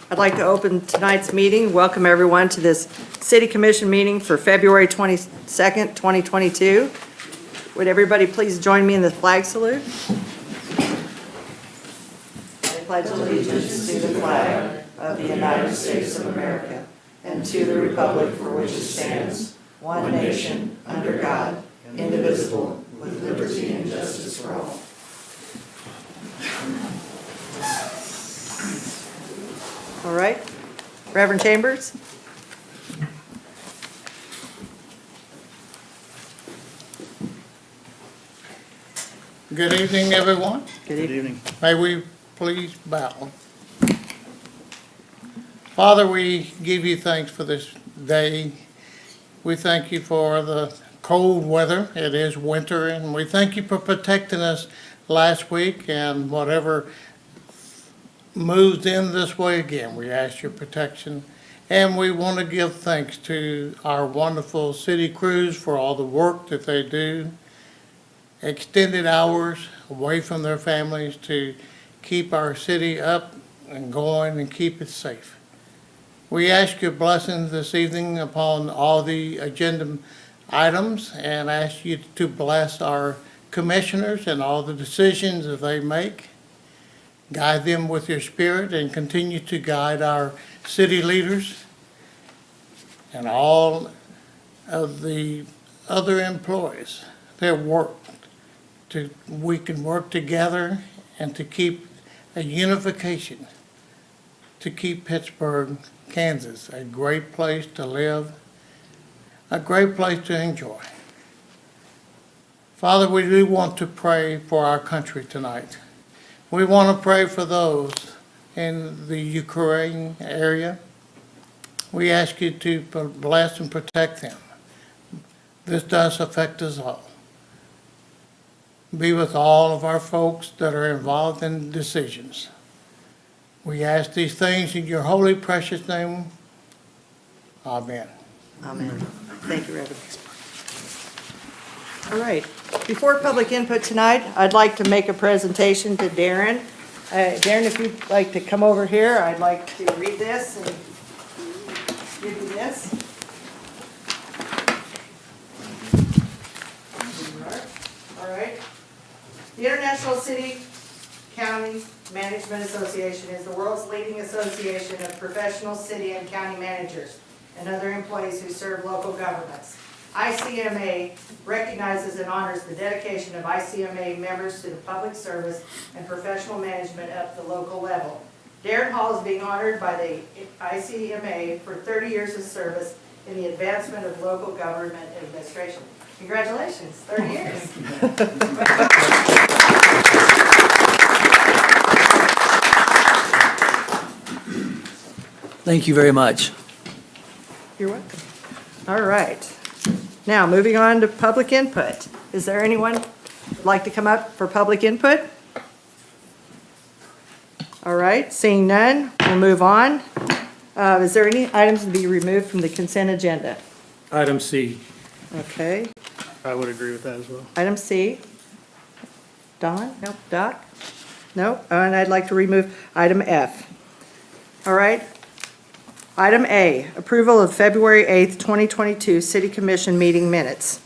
I'd like to open tonight's meeting. Welcome everyone to this City Commission meeting for February 22nd, 2022. Would everybody please join me in the flag salute? I pledge allegiance to the flag of the United States of America and to the republic for which it stands, one nation, under God, indivisible, with liberty and justice for all. All right. Reverend Chambers. Good evening, everyone. Good evening. May we please bow. Father, we give you thanks for this day. We thank you for the cold weather. It is winter, and we thank you for protecting us last week and whatever moves in this way again. We ask your protection, and we want to give thanks to our wonderful city crews for all the work that they do, extended hours away from their families to keep our city up and going and keep it safe. We ask your blessings this evening upon all the agenda items and ask you to bless our commissioners and all the decisions that they make. Guide them with your spirit and continue to guide our city leaders and all of the other employees that work. We can work together and to keep a unification, to keep Pittsburgh, Kansas, a great place to live, a great place to enjoy. Father, we do want to pray for our country tonight. We want to pray for those in the Ukraine area. We ask you to bless and protect them. This does affect us all. Be with all of our folks that are involved in decisions. We ask these things in your holy, precious name. Amen. Amen. Thank you, Reverend. All right. Before public input tonight, I'd like to make a presentation to Darren. Darren, if you'd like to come over here, I'd like to read this and give you this. All right. The International City County Management Association is the world's leading association of professional city and county managers and other employees who serve local governments. ICMA recognizes and honors the dedication of ICMA members to the public service and professional management at the local level. Darren Hall is being honored by the ICMA for 30 years of service in the advancement of local government administration. Congratulations, 30 years. Thank you very much. You're welcome. All right. Now, moving on to public input. Is there anyone who'd like to come up for public input? All right, seeing none, we'll move on. Is there any items to be removed from the consent agenda? Item C. Okay. I would agree with that as well. Item C. Don? Nope. Doc? Nope. And I'd like to remove item F. All right. Item A, approval of February 8th, 2022 City Commission meeting minutes.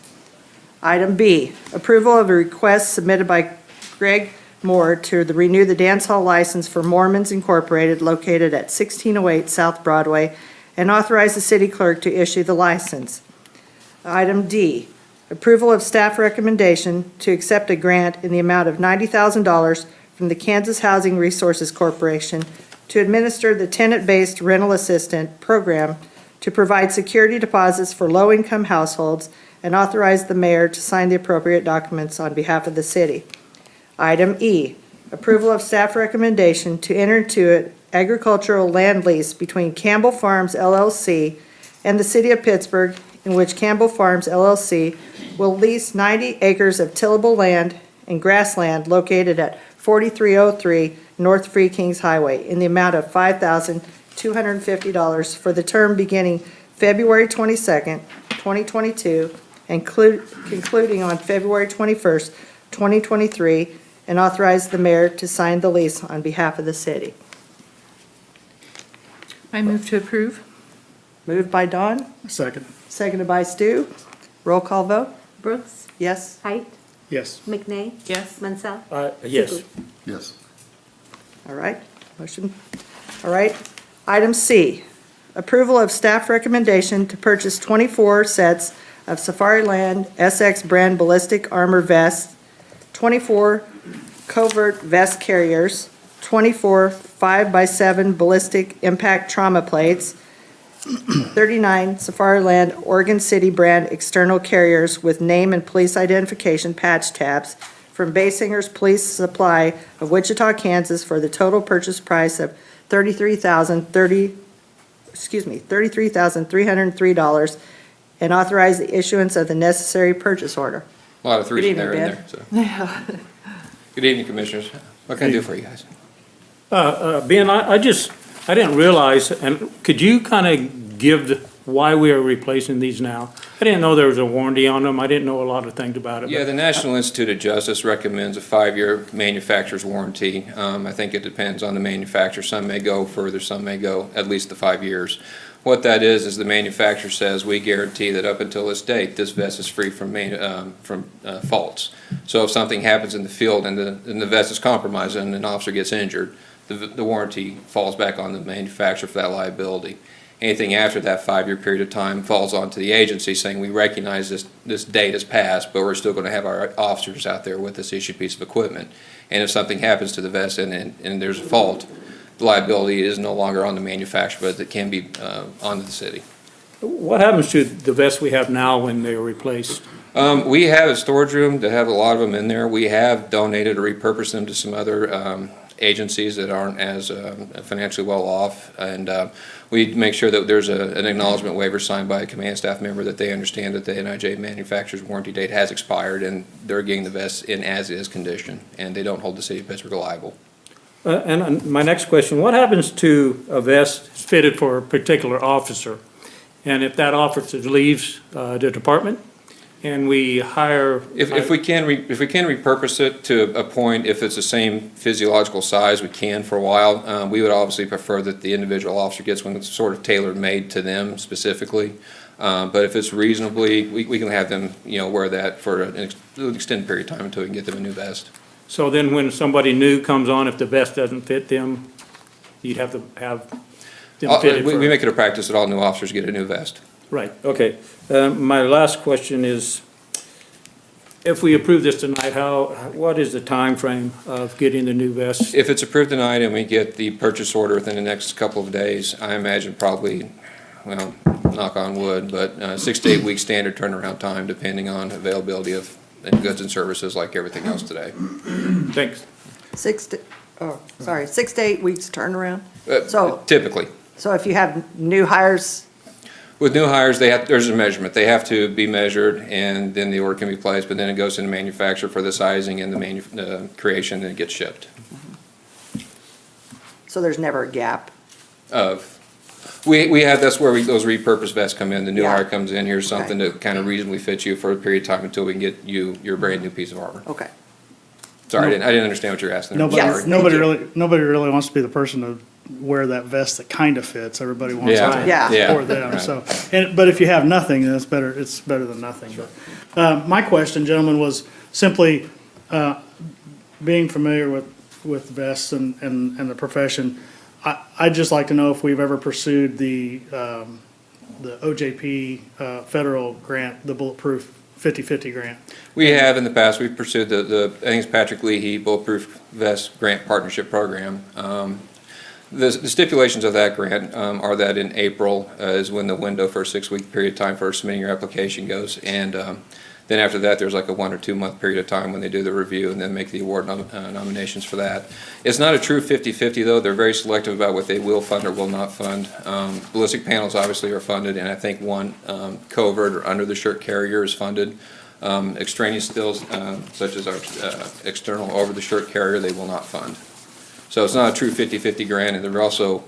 Item B, approval of a request submitted by Greg Moore to renew the dance hall license for Mormons Incorporated located at 1608 South Broadway and authorize the city clerk to issue the license. Item D, approval of staff recommendation to accept a grant in the amount of $90,000 from the Kansas Housing Resources Corporation to administer the tenant-based rental assistant program to provide security deposits for low-income households and authorize the mayor to sign the appropriate documents on behalf of the city. Item E, approval of staff recommendation to enter into an agricultural land lease between Campbell Farms LLC and the City of Pittsburgh, in which Campbell Farms LLC will lease 90 acres of tillable land and grassland located at 4303 North Free Kings Highway in the amount of $5,250 for the term beginning February 22nd, 2022 and concluding on February 21st, 2023, and authorize the mayor to sign the lease on behalf of the city. I move to approve. Moved by Dawn, Second. seconded by Stu. Roll call vote? Brooks, Yes? Height, Yes. McNeil, Yes. Mansell. Yes. Siegel. Yes. All right, motion. All right. Item C, approval of staff recommendation to purchase 24 sets of Safariland SX brand ballistic armor vests, 24 covert vest carriers, 24 5x7 ballistic impact trauma plates, 39 Safariland Oregon City brand external carriers with name and police identification patch tabs from Basingers Police Supply of Wichita, Kansas for the total purchase price of $33,303 and authorize the issuance of the necessary purchase order. A lot of threes Good there in evening, there, so. Good evening, Commissioners. What can I do for you guys? Ben, I didn't realize, and could you kind of give why we are replacing these now? I didn't know there was a warranty on them. I didn't know a lot of things about it. Yeah, the National Institute of Justice recommends a 5-year manufacturer's warranty. I think it depends on the manufacturer. Some may go further, some may go at least the 5 years. What that is the manufacturer says, we guarantee that up until this date, this vest is free from faults. So if something happens in the field and the vest is compromised and an officer gets injured, the warranty falls back on the manufacturer for that liability. Anything after that 5-year period of time falls onto the agency saying we recognize this date has passed, but we're still going to have our officers out there with this issued piece of equipment. And if something happens to the vest and there's a fault, the liability is no longer on the manufacturer, but it can be onto the city. What happens to the vests we have now when they're replaced? We have a storage room that have a lot of them in there. We have donated or repurposed them to some other agencies that aren't as financially well off, and we make sure that there's an acknowledgement waiver signed by a command staff member that they understand that the NIJ manufacturer's warranty date has expired and they're getting the vests in as-is condition, and they don't hold the city of Pittsburgh liable. And my next question, what happens to a vest fitted for a particular officer? And if that officer leaves the department and we hire? If we can repurpose it to a point, if it's the same physiological size, we can for a while. We would obviously prefer that the individual officer gets one that's sort of tailor-made to them specifically. But if it's reasonably, we can have them, wear that for an extended period of time until we can get them a new vest. So then when somebody new comes on, if the vest doesn't fit them, you'd have to have them fitted for? We make it a practice that all new officers get a new vest. Right, okay. My last question is, if we approve this tonight, what is the time frame of getting the new vest? If it's approved tonight and we get the purchase order within the next couple of days, I imagine probably, well, knock on wood, but 6 to 8 weeks standard turnaround time, depending on availability of goods and services like everything else today. Thanks. 6 to 8 weeks turnaround? So- Typically. So if you have new hires, With new hires, there's a measurement. They have to be measured, and then the order can be placed, but then it goes to the manufacturer for the sizing and the creation, and it gets shipped. so there's never a gap. We have, that's where those repurposed vests come in. The new Yeah. hire comes in, here's something that kind of reasonably fits you for a period of time until we can get you your brand new piece of armor. Okay. Sorry, I didn't understand what you're asking there. Yes, Sorry. thank you. Nobody really wants to be the person to wear that vest that kind of fits. Everybody wants Yeah. it Yeah. for them, Right. so. But if you have nothing, then it's better than nothing. But my question, gentlemen, was simply, being familiar with vests and the profession, I'd just like to know if we've ever pursued the OJP federal grant, the Bulletproof 50/50 grant. We have in the past, we've pursued the I think it's Patrick Leahy Bulletproof Vest Grant Partnership Program. The stipulations of that grant are that in April is when the window for a 6-week period of time for submitting your application goes. And then after that, there's like a 1 or 2 month period of time when they do the review and then make the award nominations for that. It's not a true 50/50 though. They're very selective about what they will fund or will not fund. Ballistic panels obviously are funded, and I think one covert or under the shirt carrier is funded. Extraneous stills such as our external over the shirt carrier, they will not fund. So it's not a true 50/50 grant, and they're also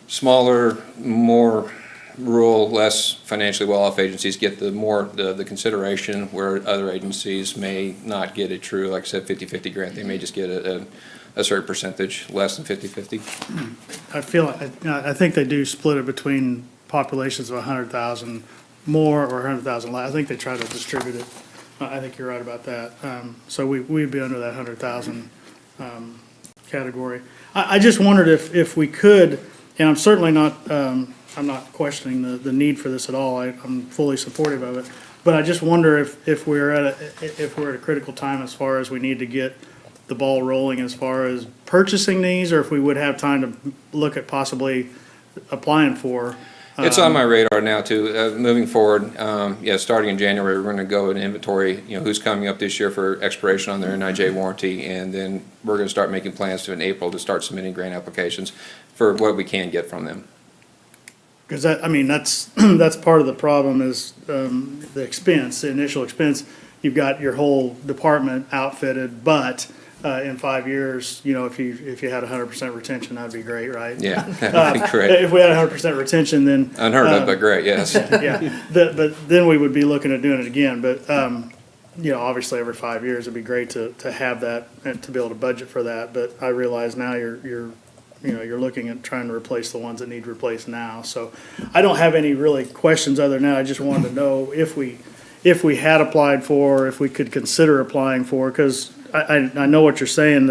smaller, more rural, less financially well-off agencies get the consideration, where other agencies may not get a true, like I said, 50/50 grant. They may just get a certain percentage, less than 50/50. I feel, I think they do split it between populations of 100,000 more or 100,000 less. I think they try to distribute it. I think you're right about that. So we'd be under that 100,000 category. I just wondered if we could, and I'm certainly not, I'm not questioning the need for this at all. I'm fully supportive of it. But I just wonder if we're at a critical time as far as we need to get the ball rolling as far as purchasing these, or if we would have time to look at possibly applying for. It's on my radar now too. Moving forward, starting in January, we're going to go and inventory, who's coming up this year for expiration on their NIJ warranty, and then we're going to start making plans to in April to start submitting grant applications for what we can get from them. Because that's part of the problem is the expense, the initial expense. You've got your whole department outfitted, but in 5 years, if you had 100% retention, that'd be great, right? Yeah, that'd be great. If we had 100% retention, then. Unheard of, but great, yes. Yeah, but then we would be looking at doing it again, but, obviously every 5 years, it'd be great to have that and to be able to budget for that, but I realize now you're looking at trying to replace the ones that need replaced now, so I don't have any really questions other than that. I just wanted to know if we had applied for, if we could consider applying for, because I know what you're saying,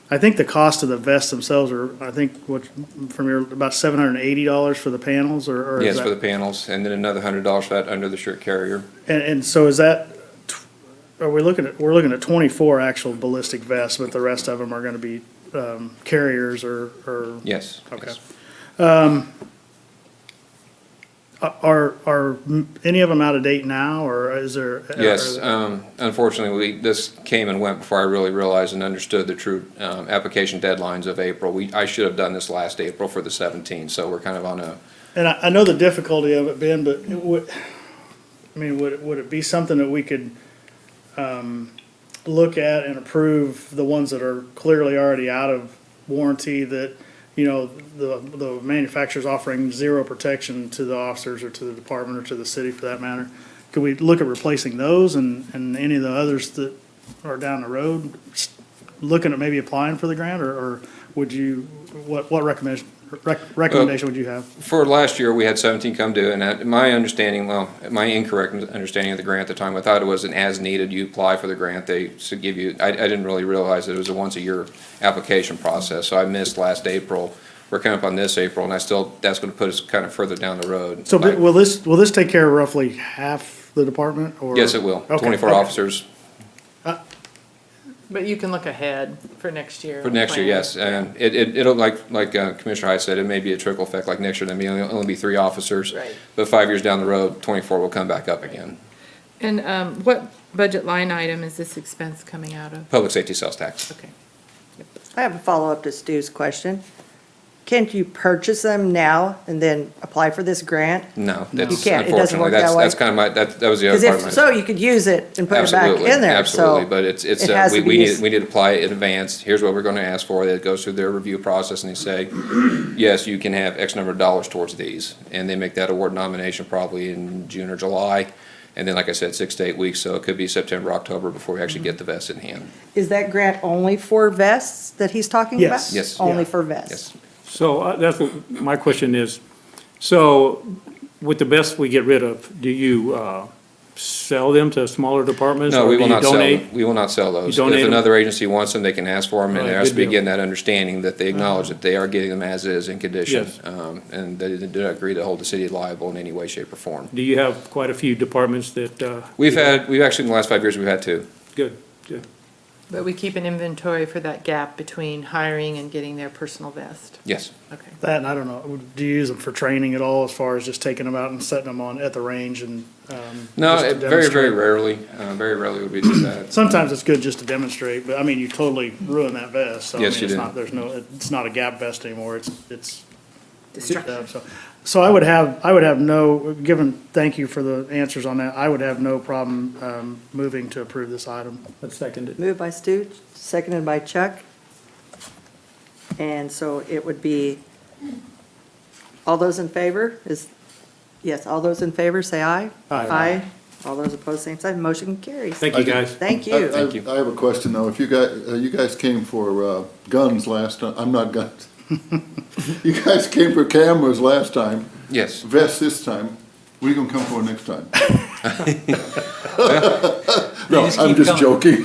I think the cost of the vests themselves are, about $780 for the panels, or is Yes, that? for the panels, and then another $100 for that under the shirt carrier. And so is that, we're looking at 24 actual ballistic vests, but the rest of them are gonna be, carriers or? Yes. Okay. Yes. Are any of them out of date now, or is there? Yes, unfortunately, this came and went before I really realized and understood the true application deadlines of April. I should have done this last April for the 17, so we're kind of on a, And I know the difficulty of it, Ben, but would it be something that we could look at and approve the ones that are clearly already out of warranty, that, the manufacturer's offering zero protection to the officers or to the department or to the city for that matter? Could we look at replacing those and any of the others that are down the road, looking at maybe applying for the grant, or would you, what recommendation would you have? for last year, we had 17 come due, and my understanding, my incorrect understanding of the grant at the time, I thought it was an as-needed, you apply for the grant, they should give you, I didn't really realize that it was a once-a-year application process, so I missed last April. We're coming up on this April, and that's gonna put us kind of further down the road. So will this take care of roughly half the department, or? Yes, it will. Okay, 24 okay. officers But you can look ahead for next year. for next year, yes. And it'll, like Commissioner Hyde said, it may be a trickle effect like next year, there may only be 3 officers. Right. But 5 years down the road, 24 will come back up again. And what budget line item is this expense coming out of? Public safety sales tax. Okay. I have a follow-up to Stu's question. Can't you purchase them now and then apply for this grant? No, You that's can't. It doesn't work unfortunately, that way. that's kind of my, that was the other Because part if of my. so, you could use it and put it back Absolutely, in there, so. absolutely, but it's, it has to be used. we need to apply it in advance. Here's what we're gonna ask for. It goes through their review process, and they say, yes, you can have X number of dollars towards these. And they make that award nomination probably in June or July. And then, like I said, 6 to 8 weeks, so it could be September, October before we actually get the vest in hand. Is that grant only for vests that he's talking about? Yes. Yes. Only Yeah. for vests? Yes. So that's what my question is. So with the vests we get rid of, do you sell them to smaller departments? No, or we do will you not sell donate? them. We will not sell those. donate If 'em? another agency wants them, they can ask for them, and Right, there has to good be, deal. again, that understanding that they acknowledge that they are getting them as is in condition. Yes. And they do not agree to hold the city liable in any way, shape, or form. Do you have quite a few departments that, We've actually, in the last 5 years, we've had 2. good, good. But we keep an inventory for that gap between hiring and getting their personal vest. Yes. Okay. That, and I don't know, do you use them for training at all, as far as just taking them out and setting them on at the range and? No, just to very, very demonstrate? rarely would we do that. Sometimes it's good just to demonstrate, but I mean, you totally ruin that vest, so I Yes, mean, you it's do. not, it's not a gap vest anymore, it's. Destruction. So I would have no, thank you for the answers on that, I would have no problem, moving to approve this item. Let's second it. Moved by Stu, seconded by Chuck. And so it would be, all those in favor is, Yes, all those in favor, say aye. Aye. Aye. All those opposed, same sign. Motion carries. Thank you, guys. Thank you. Thank you. I have a question though. If you guys came for guns last time, I'm not guns. You guys came for cameras last time, Yes. vests this time. What are you gonna come for next time? No, I'm just joking.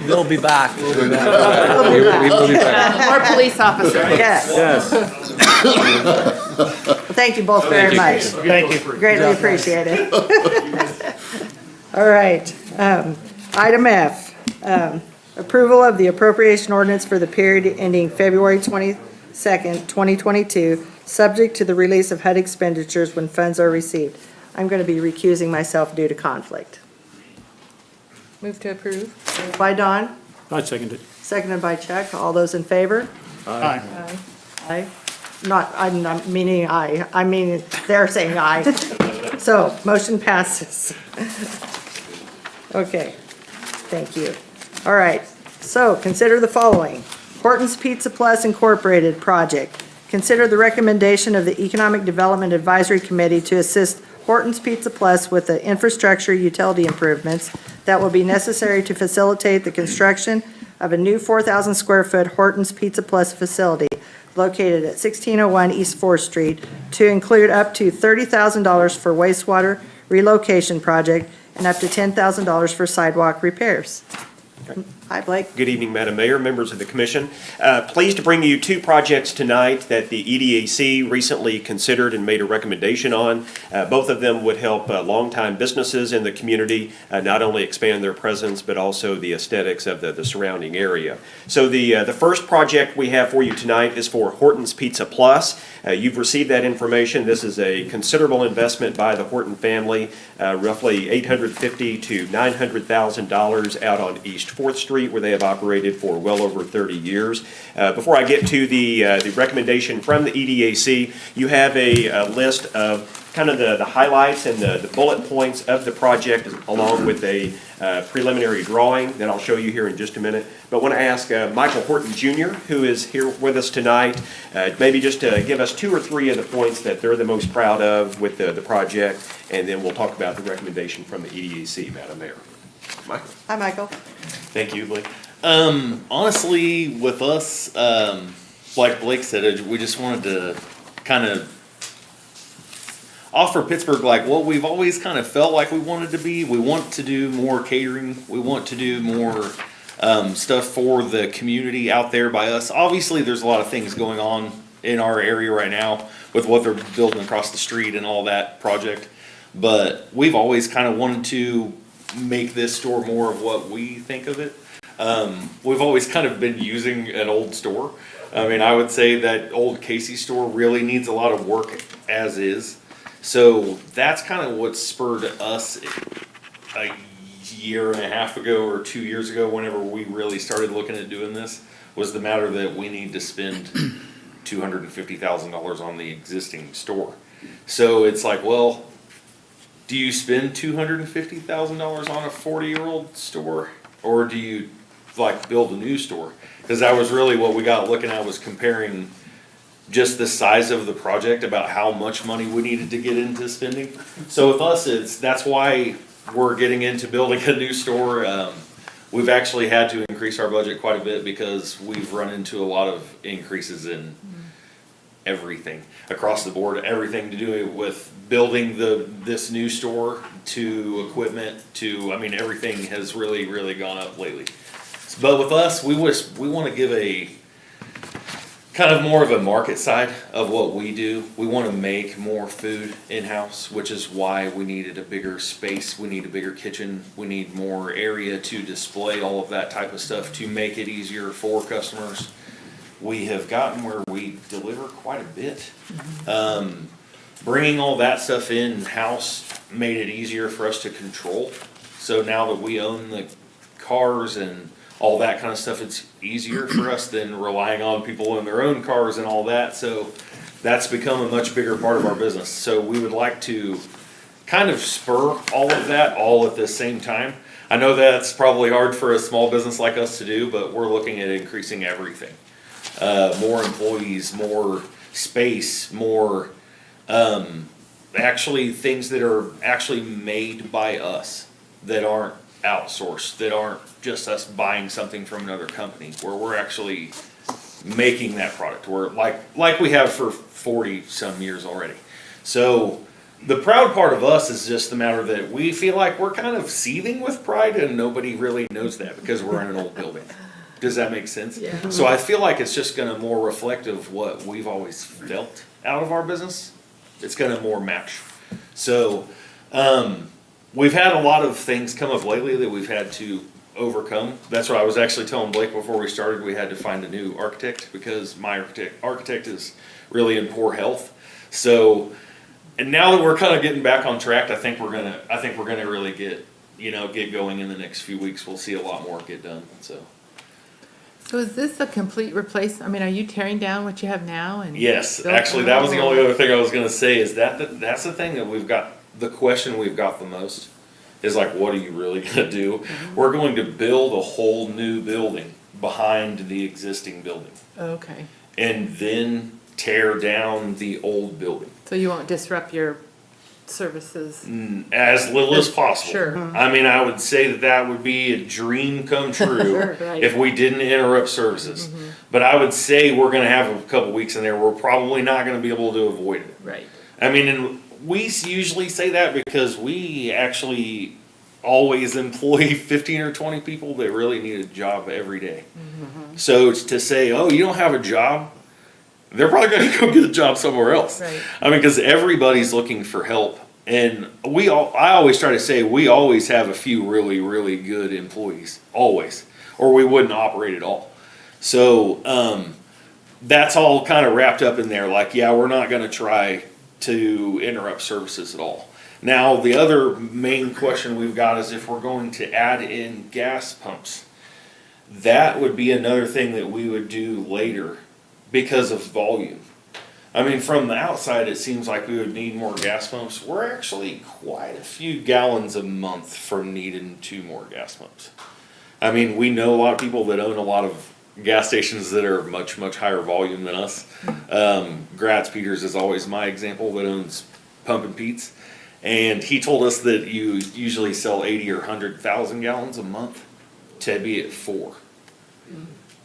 They'll be back. We will be back. More police officers. Yes. Yes. Well, thank you both very much. Thank you. Greatly appreciated. All right. Item F, approval of the appropriation ordinance for the period ending February 22nd, 2022, subject to the release of HUD expenditures when funds are received. I'm going to be recusing myself due to conflict. Move to approve. Moved by Don, I second it. seconded by Chuck. All those in favor? Aye. Aye. I'm not meaning aye. I mean, they're saying aye. So, motion passes. Okay, thank you. All right, so consider the following. Horton's Pizza Plus Incorporated project. Consider the recommendation of the Economic Development Advisory Committee to assist Horton's Pizza Plus with the infrastructure utility improvements that will be necessary to facilitate the construction of a new 4,000 square foot Horton's Pizza Plus facility located at 1601 East 4th Street to include up to $30,000 for wastewater relocation project and up to $10,000 for sidewalk repairs. Hi, Blake. Good evening, Madam Mayor, members of the commission. Pleased to bring you two projects tonight that the EDAC recently considered and made a recommendation on. Both of them would help longtime businesses in the community not only expand their presence, but also the aesthetics of the surrounding area. So the first project we have for you tonight is for Horton's Pizza Plus. You've received that information. This is a considerable investment by the Horton family, roughly $850,000 to $900,000 out on East 4th Street, where they have operated for well over 30 years. Before I get to the recommendation from the EDAC, you have a list of kind of the highlights and the bullet points of the project, along with a preliminary drawing that I'll show you here in just a minute. But I want to ask Michael Horton Jr., who is here with us tonight, maybe just to give us two or three of the points that they're the most proud of with the project, and then we'll talk about the recommendation from the EDAC, Madam Mayor. Michael. Hi, Michael. Thank you, Blake. Honestly, with us, like Blake said, we just wanted to kind of offer Pittsburgh like what we've always kind of felt like we wanted to be. We want to do more catering. We want to do more stuff for the community out there by us. Obviously, there's a lot of things going on in our area right now with what they're building across the street and all that project. But we've always kind of wanted to make this store more of what we think of it. We've always kind of been using an old store. I mean, I would say that old Casey store really needs a lot of work as is. So that's kind of what spurred us a year and a half ago or 2 years ago, whenever we really started looking at doing this, was the matter that we need to spend $250,000 on the existing store. So it's like, well, do you spend $250,000 on a 40-year-old store, or do you like build a new store? Because that was really what we got looking at, was comparing just the size of the project, about how much money we needed to get into spending. So with us, that's why we're getting into building a new store. We've actually had to increase our budget quite a bit because we've run into a lot of increases in everything across the board, everything to do with building this new store to equipment to, I mean, everything has really, really gone up lately. But with us, we want to give a kind of more of a market side of what we do. We want to make more food in-house, which is why we needed a bigger space. We need a bigger kitchen. We need more area to display all of that type of stuff to make it easier for customers. We have gotten where we deliver quite a bit. Bringing all that stuff in-house made it easier for us to control. So now that we own the cars and all that kind of stuff, it's easier for us than relying on people in their own cars and all that. So that's become a much bigger part of our business. So we would like to kind of spur all of that all at the same time. I know that's probably hard for a small business like us to do, but we're looking at increasing everything. More employees, more space, more Actually, things that are actually made by us, that aren't outsourced, that aren't just us buying something from another company, where we're actually making that product, where like we have for 40 some years already. So the proud part of us is just the matter that we feel like we're kind of seething with pride, and nobody really knows that because we're in an old building. Does that make sense? Yeah. So I feel like it's just gonna more reflect of what we've always felt out of our business. It's gonna more match. So, we've had a lot of things come up lately that we've had to overcome. That's what I was actually telling Blake before we started. We had to find a new architect because my architect is really in poor health. So, and now that we're kind of getting back on track, I think we're gonna really get going in the next few weeks. We'll see a lot more get done, so. So is this a complete replace, I mean, are you tearing down what you have now and? Yes, build- actually, that was the only other thing I was gonna say, is that's the thing that the question we've got the most, is like, what are you really gonna do? We're going to build a whole new building behind the existing building, Okay, and then tear down the old building. so you won't disrupt your services? As little as possible. Sure. I mean, I would say that would be a dream come true Right. if we didn't interrupt services. But I would say we're gonna have a couple weeks in there, we're probably not gonna be able to avoid it. Right. I mean, and we usually say that because we actually always employ 15 or 20 people that really need a job every day. So it's to say, oh, you don't have a job, they're probably gonna go get a job somewhere else. Right. I mean, because everybody's looking for help. And I always try to say, we always have a few really, really good employees, always, or we wouldn't operate at all. So, that's all kind of wrapped up in there, like, yeah, we're not gonna try to interrupt services at all. Now, the other main question we've got is if we're going to add in gas pumps. That would be another thing that we would do later because of volume. I mean, from the outside, it seems like we would need more gas pumps. We're actually quite a few gallons a month from needing 2 more gas pumps. I mean, we know a lot of people that own a lot of gas stations that are much, much higher volume than us. Gratz Peters is always my example that owns Pump and Pete's. And he told us that you usually sell 80 or 100,000 gallons a month to be at 4.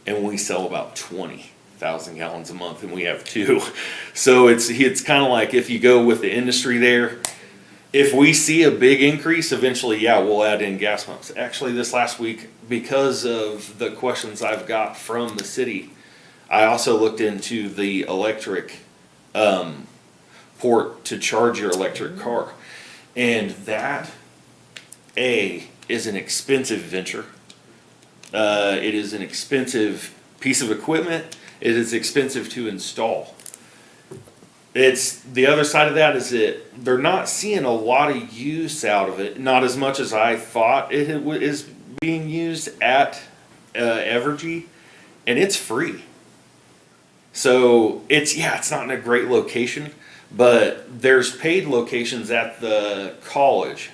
And we sell about 20,000 gallons a month, and we have 2. So it's kind of like, if you go with the industry there, if we see a big increase, eventually, yeah, we'll add in gas pumps. Actually, this last week, because of the questions I've got from the city, I also looked into the electric port to charge your electric car. And that, is an expensive venture. It is an expensive piece of equipment. It is expensive to install. It's the other side of that is that they're not seeing a lot of use out of it, not as much as I thought it is being used at Evergy, and it's free. So it's not in a great location, but there's paid locations at the college,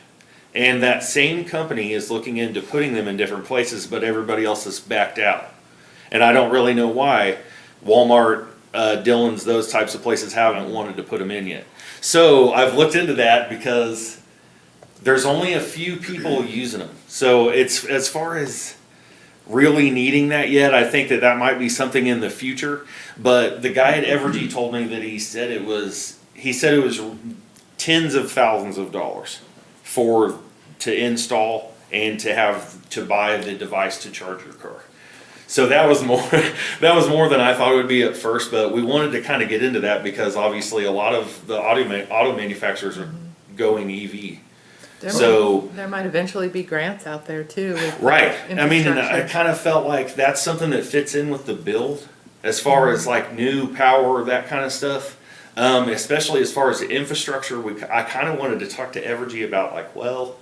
and that same company is looking into putting them in different places, but everybody else has backed out. And I don't really know why. Walmart, Dillon's, those types of places haven't wanted to put them in yet. So I've looked into that because there's only a few people using them. So it's, as far as really needing that yet, I think that might be something in the future. But the guy at Evergy told me that he said it was tens of thousands of dollars to install and to buy the device to charge your car. So that was more than I thought it would be at first, but we wanted to kind of get into that because obviously a lot of the auto manufacturers are going EV. There might eventually be grants out there too. With Right. I mean, and I infrastructure. kind of felt like that's something that fits in with the build as far as like new power, that kind of stuff. Especially as far as the infrastructure, I kind of wanted to talk to Evergy about like, well,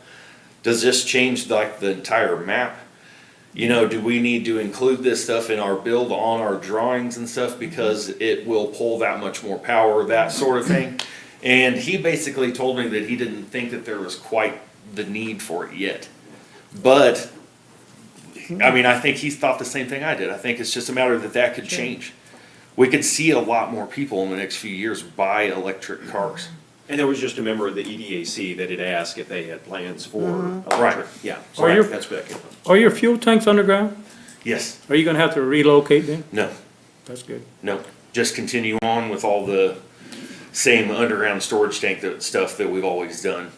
does this change like the entire map? You know, do we need to include this stuff in our build on our drawings and stuff because it will pull that much more power, that sort of thing? And he basically told me that he didn't think that there was quite the need for it yet. But, I mean, I think he thought the same thing I did. I think it's just a matter that could change. we could see a lot more people in the next few years buy electric cars. And there was just a member of the EDAC that had asked if they had plans for electric. Right. Yeah, Are so your- that's what that came from. Are your fuel tanks underground? Yes, Are you gonna have to relocate them? no, That's good. no, just continue on with all the same underground storage tank stuff that we've always done.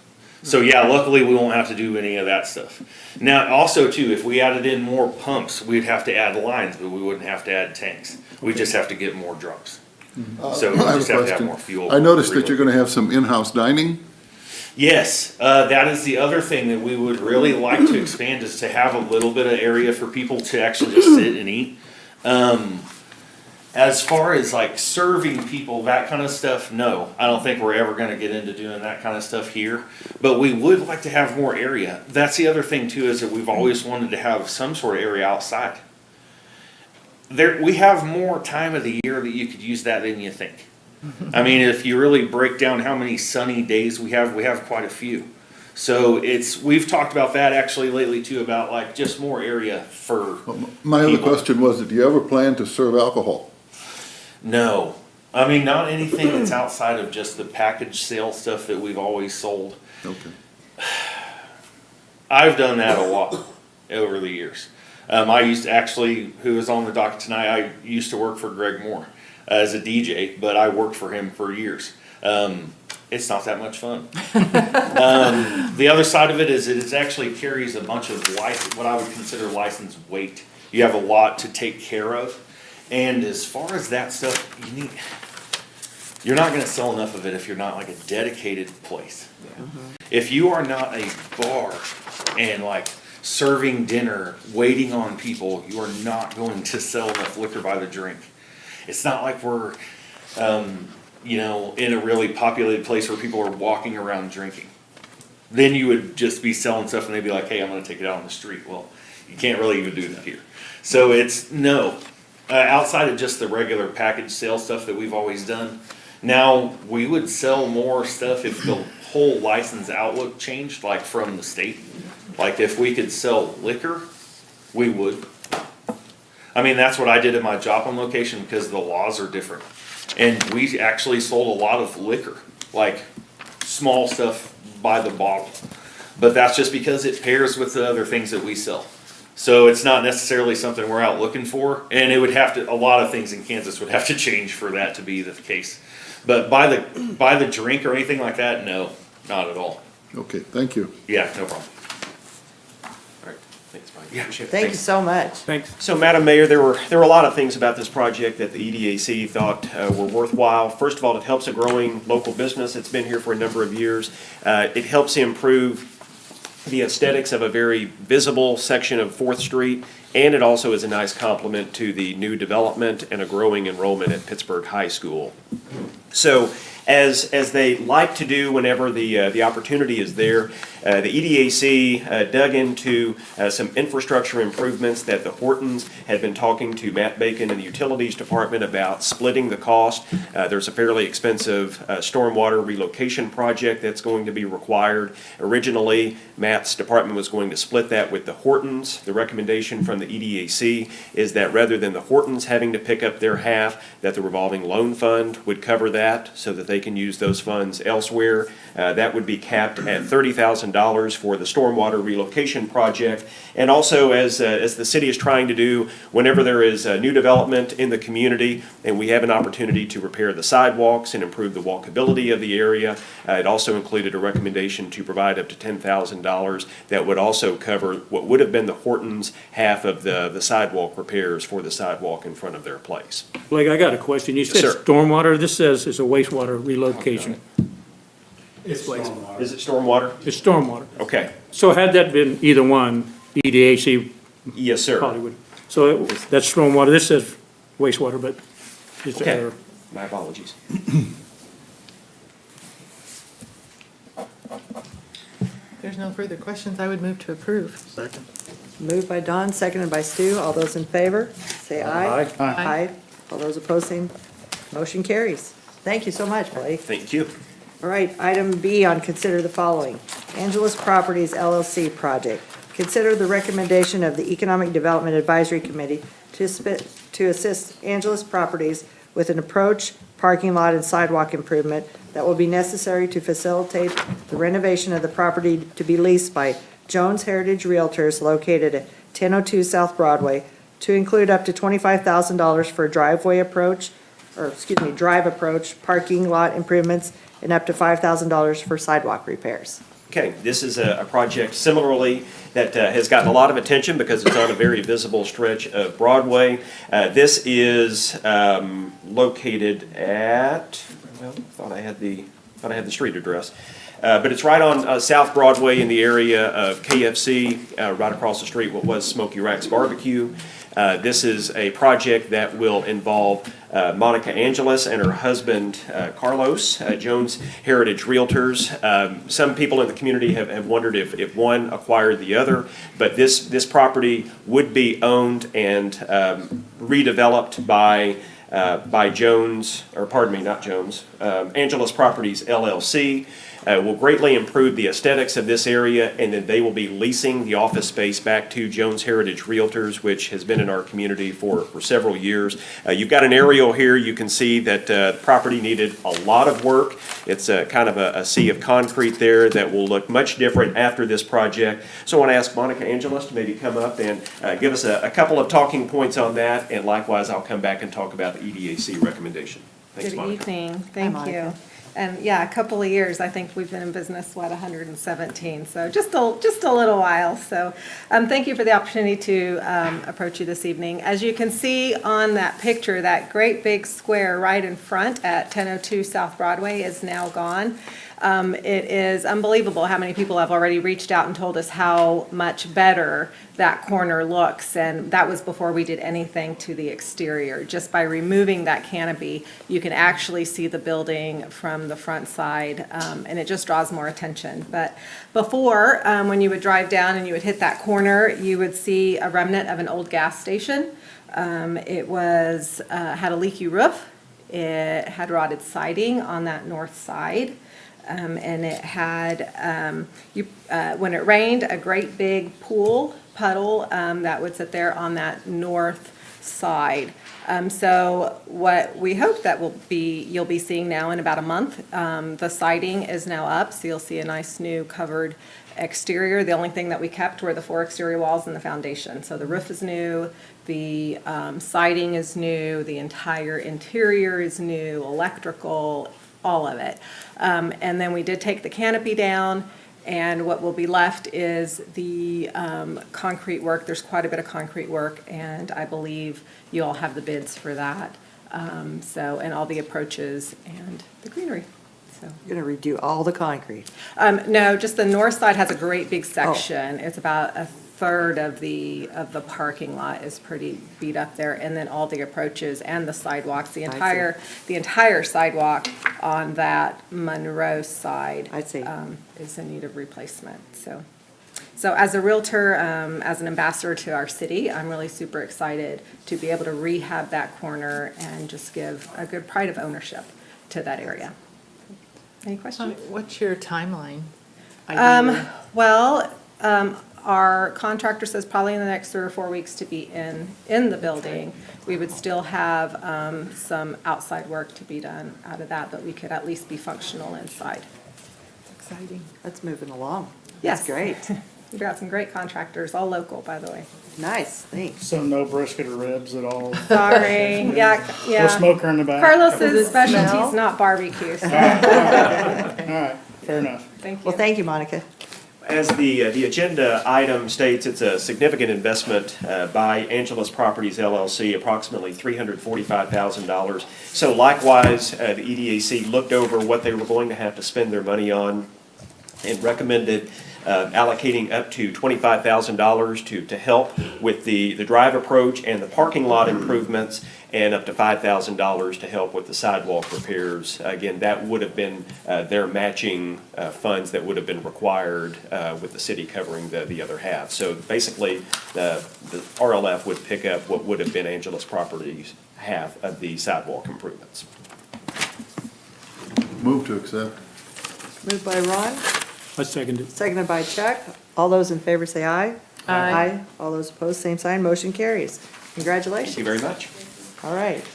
So yeah, luckily we won't have to do any of that stuff. Now, also too, if we added in more pumps, we'd have to add lines, but we wouldn't have to add tanks. We just have to get more drums. So we I have a just have to have question. more fuel. I noticed that you're gonna have some in-house dining. Yes, that is the other thing that we would really like to expand, is to have a little bit of area for people to actually just sit and eat. As far as like serving people, that kind of stuff, no, I don't think we're ever gonna get into doing that kind of stuff here. But we would like to have more area. That's the other thing too, is that we've always wanted to have some sort of area outside. We have more time of the year that you could use that than you think. I mean, if you really break down how many sunny days we have quite a few. So we've talked about that actually lately too, about like just more area for My other people. question was, do you ever plan to serve alcohol? No, I mean, not anything that's outside of just the package sale stuff that we've always sold. Okay. I've done that a lot over the years. I used to actually, who is on the docket tonight, I used to work for Greg Moore as a DJ, but I worked for him for years. It's not that much fun. The other side of it is it actually carries a bunch of what I would consider license weight. You have a lot to take care of. And as far as that stuff, you're not gonna sell enough of it if you're not like a dedicated place. If you are not a bar and like serving dinner, waiting on people, you are not going to sell enough liquor by the drink. It's not like we're, in a really populated place where people are walking around drinking. Then you would just be selling stuff and they'd be like, hey, I'm gonna take it out on the street. Well, you can't really even do that here. So it's, no, outside of just the regular package sale stuff that we've always done. Now, we would sell more stuff if the whole license outlook changed, like from the state. Like if we could sell liquor, we would. I mean, that's what I did at my Joplin location because the laws are different. And we actually sold a lot of liquor, like small stuff by the bottle. But that's just because it pairs with the other things that we sell. So it's not necessarily something we're out looking for. And it would have to, a lot of things in Kansas would have to change for that to be the case. But by the drink or anything like that, no, not at all. Okay, thank you. Yeah, no problem. All right, thanks, Mike. Yeah. Appreciate it. Thank you Thanks. so much. Thanks. So, Madam Mayor, there were a lot of things about this project that the EDAC thought were worthwhile. First of all, it helps a growing local business that's been here for a number of years. It helps improve the aesthetics of a very visible section of 4th Street, and it also is a nice complement to the new development and a growing enrollment at Pittsburgh High School. So, as they like to do whenever the opportunity is there, the EDAC dug into some infrastructure improvements that the Hortons had been talking to Matt Bacon and the Utilities Department about splitting the cost. There's a fairly expensive stormwater relocation project that's going to be required. Originally, Matt's department was going to split that with the Hortons. The recommendation from the EDAC is that rather than the Hortons having to pick up their half, that the revolving loan fund would cover that so that they can use those funds elsewhere. That would be capped at $30,000 for the stormwater relocation project. And also, as the city is trying to do whenever there is new development in the community and we have an opportunity to repair the sidewalks and improve the walkability of the area, it also included a recommendation to provide up to $10,000 that would also cover what would have been the Hortons' half of the sidewalk repairs for the sidewalk in front of their place. Blake, I got a question. You said sir. stormwater. This says it's a wastewater relocation. Is it stormwater? It's stormwater. Okay. So had that been either one, EDAC Yes, sir. probably would. So that's stormwater. This says wastewater, but it's Okay. error. My apologies. If there's no further questions, I would move to approve. Second. Moved by Don, seconded by Stu. All those in favor, say aye. Aye. Aye. All those opposed, same. Motion carries. Thank you so much, Blake. Thank you. All right, item B on consider the following. Angelus Properties LLC project. Consider the recommendation of the Economic Development Advisory Committee to assist Angelus Properties with an approach, parking lot, and sidewalk improvement that will be necessary to facilitate the renovation of the property to be leased by Jones Heritage Realtors located at 1002 South Broadway, to include up to $25,000 for drive approach, parking lot improvements, and up to $5,000 for sidewalk repairs. Okay, this is a project similarly that has gotten a lot of attention because it's on a very visible stretch of Broadway. This is located at, well, thought I had the street address. But it's right on South Broadway in the area of KFC, right across the street what was Smoky Rack's Barbecue. This is a project that will involve Monica Angeles and her husband Carlos, Jones Heritage Realtors. Some people in the community have wondered if one acquired the other, but this property would be owned and redeveloped by Jones, or pardon me, not Jones, Angeles Properties LLC. Will greatly improve the aesthetics of this area, and then they will be leasing the office space back to Jones Heritage Realtors, which has been in our community for several years. You've got an aerial here. You can see that the property needed a lot of work. It's kind of a sea of concrete there that will look much different after this project. So I want to ask Monica Angeles to maybe come up and give us a couple of talking points on that, and likewise I'll come back and talk about the EDAC recommendation. Thanks, Good Monica. evening, thank you. Monica. And yeah, a couple of years, I think we've been in business, 117, so just a little while. So thank you for the opportunity to approach you this evening. As you can see on that picture, that great big square right in front at 1002 South Broadway is now gone. It is unbelievable how many people have already reached out and told us how much better that corner looks, and that was before we did anything to the exterior. Just by removing that canopy, you can actually see the building from the front side, and it just draws more attention. But before, when you would drive down and you would hit that corner, you would see a remnant of an old gas station. It was had a leaky roof. It had rotted siding on that north side. And it had, when it rained, a great big puddle that would sit there on that north side. So what we hope that you'll be seeing now in about a month, the siding is now up, so you'll see a nice new covered exterior. The only thing that we kept were the 4 exterior walls and the foundation. So the roof is new, the siding is new, the entire interior is new, electrical, all of it. And then we did take the canopy down, and what will be left is the concrete work. There's quite a bit of concrete work, and I believe you all have the bids for that. And all the approaches and the greenery. So You're going to redo all the concrete. no, just the north side has a great big section. It's about a third of the parking lot is pretty beat up there, and then all the approaches and the sidewalks, the entire sidewalk on that Monroe side I see. is in need of replacement. So as a realtor, as an ambassador to our city, I'm really super excited to be able to rehab that corner and just give a good pride of ownership to that area. Any questions? What's your timeline? Well, our contractor says probably in the next 3 or 4 weeks to be in the building. We would still have some outside work to be done out of that, but we could at least be functional inside. Exciting. That's moving along. Yes. That's great. We've got some great contractors, all local, by the way. Nice, thanks. So no brisket or ribs at all? Sorry, yeah. No smoker in the back? Carlos's smell? specialty's not barbecue, so All right, fair enough. thank you. Well, thank you, Monica. As the agenda item states, it's a significant investment by Angeles Properties LLC, approximately $345,000. So likewise, the EDAC looked over what they were going to have to spend their money on and recommended allocating up to $25,000 to help with the drive approach and the parking lot improvements, and up to $5,000 to help with the sidewalk repairs. Again, that would have been their matching funds that would have been required with the city covering the other half. So basically, the RLF would pick up what would have been Angeles Properties' half of the sidewalk improvements. Move to accept. Moved by Ron, I second it. seconded by Chuck. All those in favor say aye. Aye. All those opposed, same sign. Motion carries. Congratulations. Thank you very much. All right.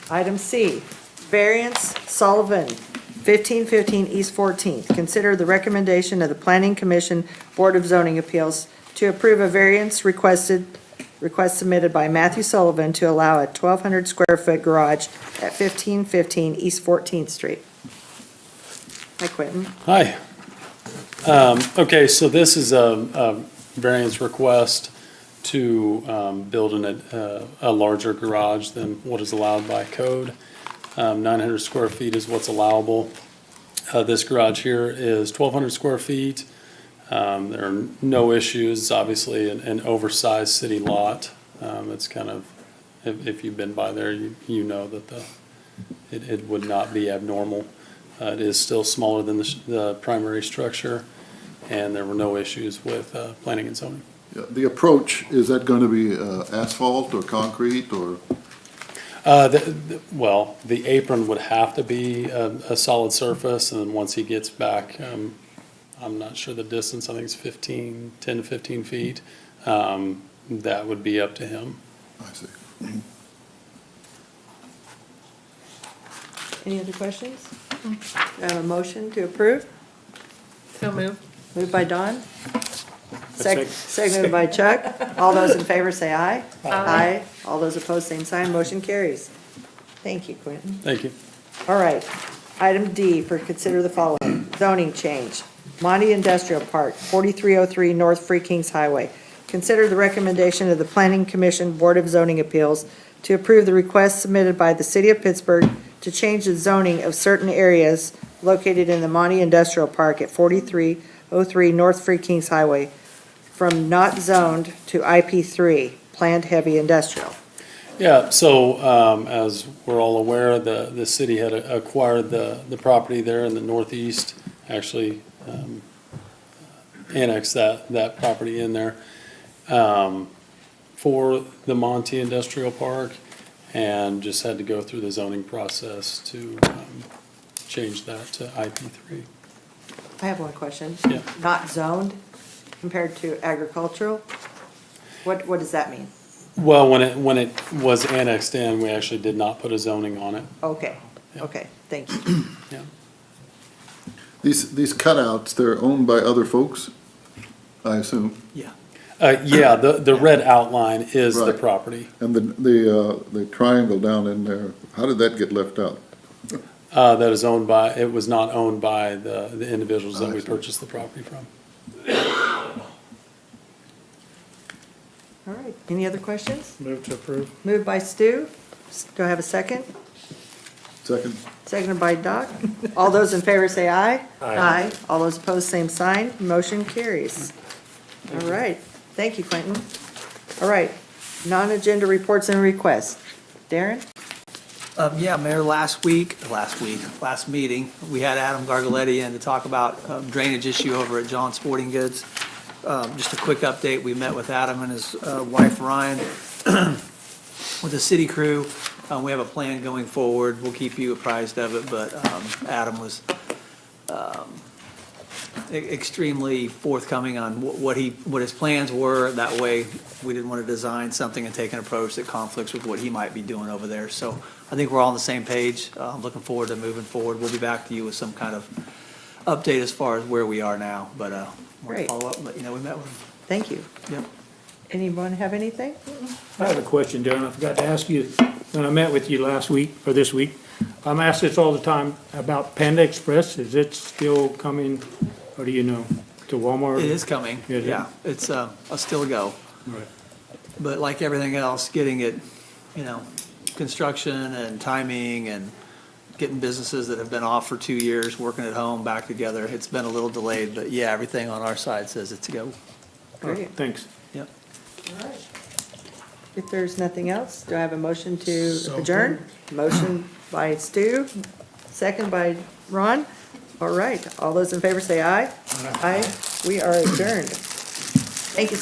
Item C, variance Sullivan, 1515 East 14th. Consider the recommendation of the Planning Commission Board of Zoning Appeals to approve a variance request submitted by Matthew Sullivan to allow a 1,200 square foot garage at 1515 East 14th Street. Hi, Quentin. Hi. Okay, so this is a variance request to build a larger garage than what is allowed by code. 900 square feet is what's allowable. This garage here is 1,200 square feet. There are no issues. It's obviously an oversized city lot. It's kind of, if you've been by there, you know that it would not be abnormal. It is still smaller than the primary structure, and there were no issues with planning and zoning. Yeah, the approach, is that going to be asphalt or concrete or? Well, the apron would have to be a solid surface, and then once he gets back, I'm not sure the distance, I think it's 10 to 15 feet. That would be up to him. I see. Any other questions? A motion to approve? So moved. Moved by Don. Second. Seconded by Chuck. All those in favor say aye. Aye. All those opposed, same sign. Motion carries. Thank you, Quentin. Thank you. All right. Item D for consider the following. Zoning change. Monty Industrial Park, 4303 North Free Kings Highway. Consider the recommendation of the Planning Commission Board of Zoning Appeals to approve the request submitted by the City of Pittsburgh to change the zoning of certain areas located in the Monty Industrial Park at 4303 North Free Kings Highway from not zoned to IP3, planned heavy industrial. Yeah, so as we're all aware, the city had acquired the property there in the northeast, actually annexed that property in there for the Monty Industrial Park, and just had to go through the zoning process to change that to IP3. I have one question. Yeah. Not zoned compared to agricultural? What does that mean? Well, when it was annexed in, we actually did not put a zoning on it. Okay, okay, thank you. Yeah. These cutouts, they're owned by other folks, I assume? Yeah, the red outline is the Right. property. And the triangle down in there, how did that get left out? That is owned by, it was not owned by the individuals that I we see. purchased the property from. All right, any other questions? Move to approve. Moved by Stu. Do I have a second? Second? Seconded by Doc. All those in favor say aye. Aye. All those opposed, same sign. Motion carries. All right, thank you, Quentin. All right, non-agenda reports and requests. Darren? Yeah, Mayor, last meeting, we had Adam Gargaletti in to talk about drainage issue over at John Sporting Goods. Just a quick update, we met with Adam and his wife Ryan with the city crew. We have a plan going forward, we'll keep you apprised of it, but Adam was extremely forthcoming on what his plans were. That way, we didn't want to design something and take an approach that conflicts with what he might be doing over there. So I think we're all on the same page. I'm looking forward to moving forward. We'll be back to you with some kind of update as far as where we are now, but we'll Great. follow up and let you know we met with him. Thank you. Yep. Anyone have anything? I have a question, Darren. I forgot to ask you, when I met with you last week, or this week, I'm asked this all the time about Panda Express. Is it still coming, or do you know, to Walmart? It is coming, Is it? yeah. It's a still a go. Right. But like everything else, getting it, construction and timing and getting businesses that have been off for 2 years, working at home, back together, it's been a little delayed, but yeah, everything on our side says it's a go. Great. Thanks. Yep. All right. If there's nothing else, do I have a motion to So adjourn? Motion by Stu, second by Ron. All right, all those in favor say aye. Aye. We are adjourned. Thank you.